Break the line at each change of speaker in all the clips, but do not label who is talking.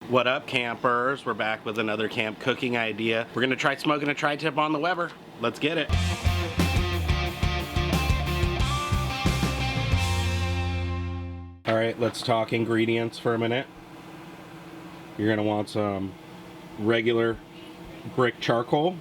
What up, campers? We're back with another camp cooking idea. We're gonna try smoking a tri-tip on the Weber. Let's get it. All right, let's talk ingredients for a minute. You're gonna want some regular brick charcoal,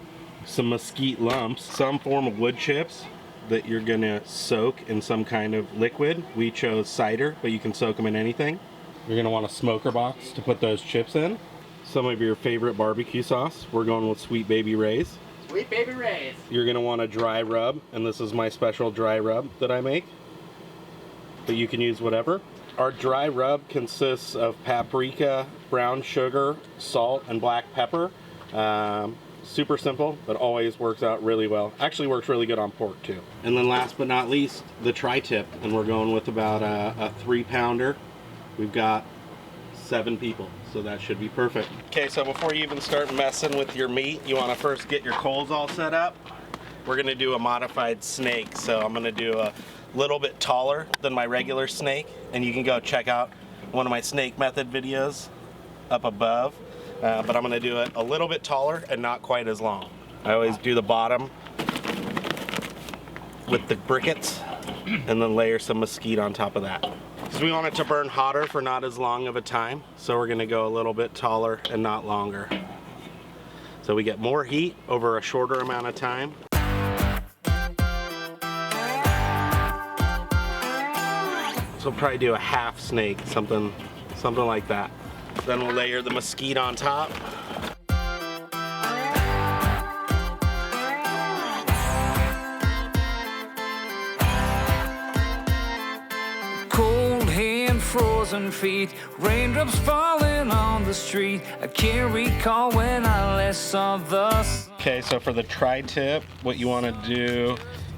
some mesquite lumps, some form of wood chips that you're gonna soak in some kind of liquid. We chose cider, but you can soak them in anything. You're gonna want a smoker box to put those chips in. Some of your favorite barbecue sauce. We're going with Sweet Baby Ray's.
Sweet Baby Ray's.
You're gonna want a dry rub, and this is my special dry rub that I make. But you can use whatever. Our dry rub consists of paprika, brown sugar, salt, and black pepper. Super simple, but always works out really well. Actually works really good on pork too. And then last but not least, the tri-tip. And we're going with about a 3-pounder. We've got 7 people, so that should be perfect. Okay, so before you even start messing with your meat, you want to first get your coals all set up. We're gonna do a modified snake, so I'm gonna do a little bit taller than my regular snake, and you can go check out one of my snake method videos up above, but I'm gonna do it a little bit taller and not quite as long. I always do the bottom with the briquettes and then layer some mesquite on top of that. So we want it to burn hotter for not as long of a time, so we're gonna go a little bit taller and not longer. So we get more heat over a shorter amount of time. So we'll probably do a half snake, something like that. Then we'll layer the mesquite on top.
Cold hand, frozen feet, raindrops falling on the street. I can't recall when I last saw the sun.
Okay, so for the tri-tip, what you want to do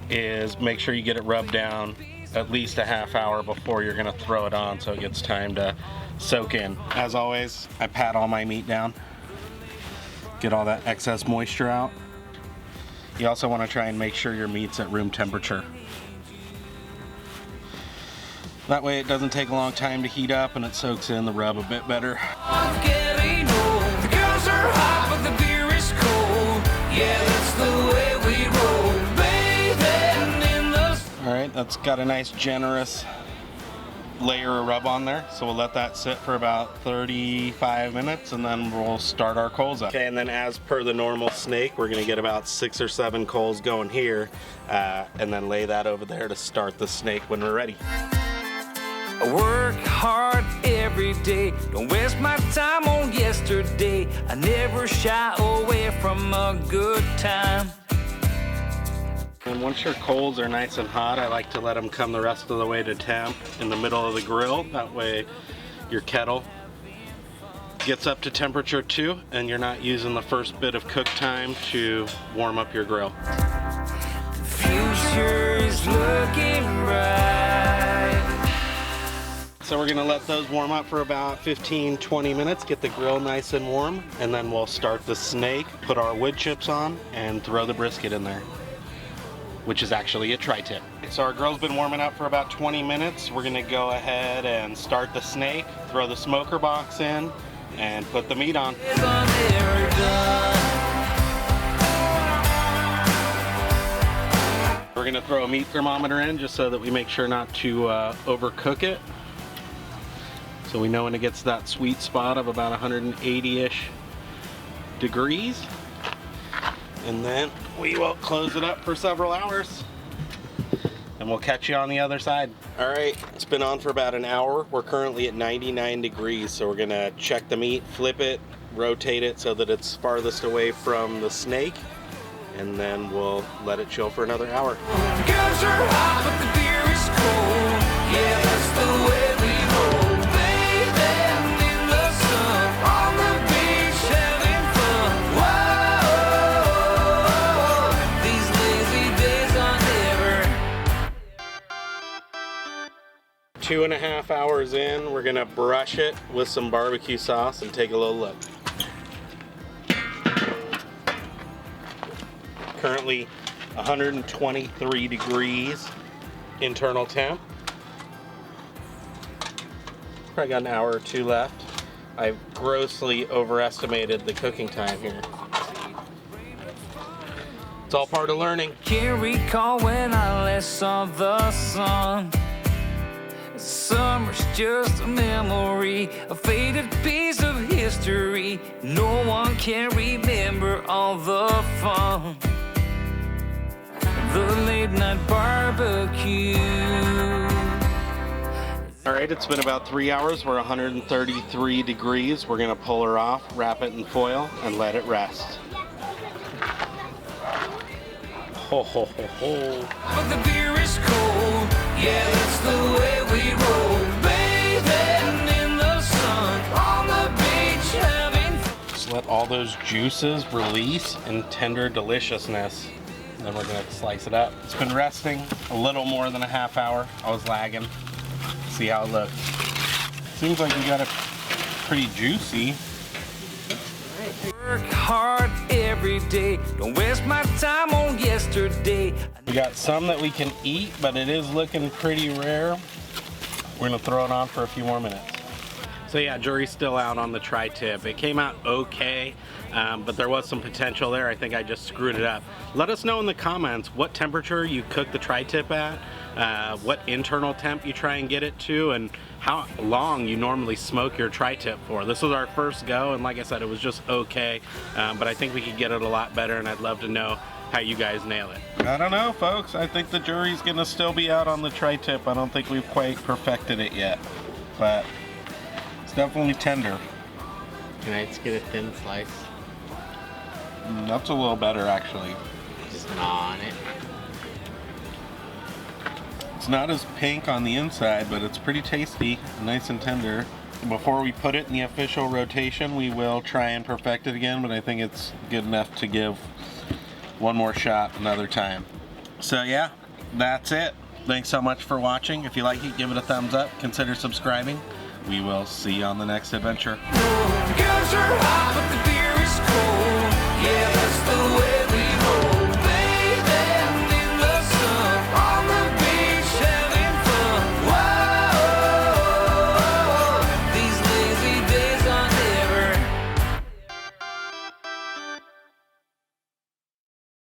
is make sure you get it rubbed down at least a half hour before you're gonna throw it on, so it gets time to soak in. As always, I pat all my meat down, get all that excess moisture out. You also want to try and make sure your meat's at room temperature. That way it doesn't take a long time to heat up and it soaks in the rub a bit better.
I'm getting old. The girls are hot, but the beer is cold. Yeah, that's the way we roll. Bathing in the...
All right, that's got a nice generous layer of rub on there, so we'll let that sit for about 35 minutes and then we'll start our coals up. Okay, and then as per the normal snake, we're gonna get about 6 or 7 coals going here, and then lay that over there to start the snake when we're ready.
I work hard every day, don't waste my time on yesterday. I never shy away from a good time.
And once your coals are nice and hot, I like to let them come the rest of the way to temp in the middle of the grill. That way your kettle gets up to temperature too, and you're not using the first bit of cook time to warm up your grill.
The future is looking bright.
So we're gonna let those warm up for about 15-20 minutes, get the grill nice and warm, and then we'll start the snake, put our wood chips on, and throw the brisket in there, which is actually a tri-tip. So our grill's been warming up for about 20 minutes. We're gonna go ahead and start the snake, throw the smoker box in, and put the meat on. We're gonna throw a meat thermometer in just so that we make sure not to overcook it. So we know when it gets that sweet spot of about 180-ish degrees. And then we will close it up for several hours and we'll catch you on the other side. All right, it's been on for about an hour. We're currently at 99 degrees, so we're gonna check the meat, flip it, rotate it so that it's farthest away from the snake, and then we'll let it chill for another hour.
The girls are hot, but the beer is cold. Yeah, that's the way we roll. Bathing in the sun, on the beach having fun. Whoa, these lazy days are never.
2.5 hours in, we're gonna brush it with some barbecue sauce and take a little look. Currently 123 degrees internal temp. Probably got an hour or two left. I've grossly overestimated the cooking time here. It's all part of learning.
Can't recall when I last saw the sun. Summer's just a memory, a faded piece of history. No one can remember all the fun. The late night barbecue.
All right, it's been about 3 hours. We're 133 degrees. We're gonna pull her off, wrap it in foil, and let it rest. Ho, ho, ho, ho.
But the beer is cold, yeah, that's the way we roll. Bathing in the sun, on the beach, having fun.
Just let all those juices release in tender deliciousness. And then we're gonna slice it up. It's been resting a little more than a half hour. I was lagging. See how it looks. Seems like you got it pretty juicy.
Work hard every day, don't waste my time on yesterday.
We got some that we can eat, but it is looking pretty rare. We're gonna throw it on for a few more minutes. So yeah, jury's still out on the tri-tip. It came out okay, but there was some potential there. I think I just screwed it up. Let us know in the comments what temperature you cook the tri-tip at, what internal temp you try and get it to, and how long you normally smoke your tri-tip for. This was our first go, and like I said, it was just okay, but I think we could get it a lot better, and I'd love to know how you guys nail it. I don't know, folks. I think the jury's gonna still be out on the tri-tip. I don't think we've quite perfected it yet, but it's definitely tender.
Can I just get a thin slice?
That's a little better, actually.
Just gnaw on it.
It's not as pink on the inside, but it's pretty tasty, nice and tender. Before we put it in the official rotation, we will try and perfect it again, but I think it's good enough to give one more shot another time. So yeah, that's it. Thanks so much for watching. If you like it, give it a thumbs up. Consider subscribing. We will see you on the next adventure.
Girls are hot, but the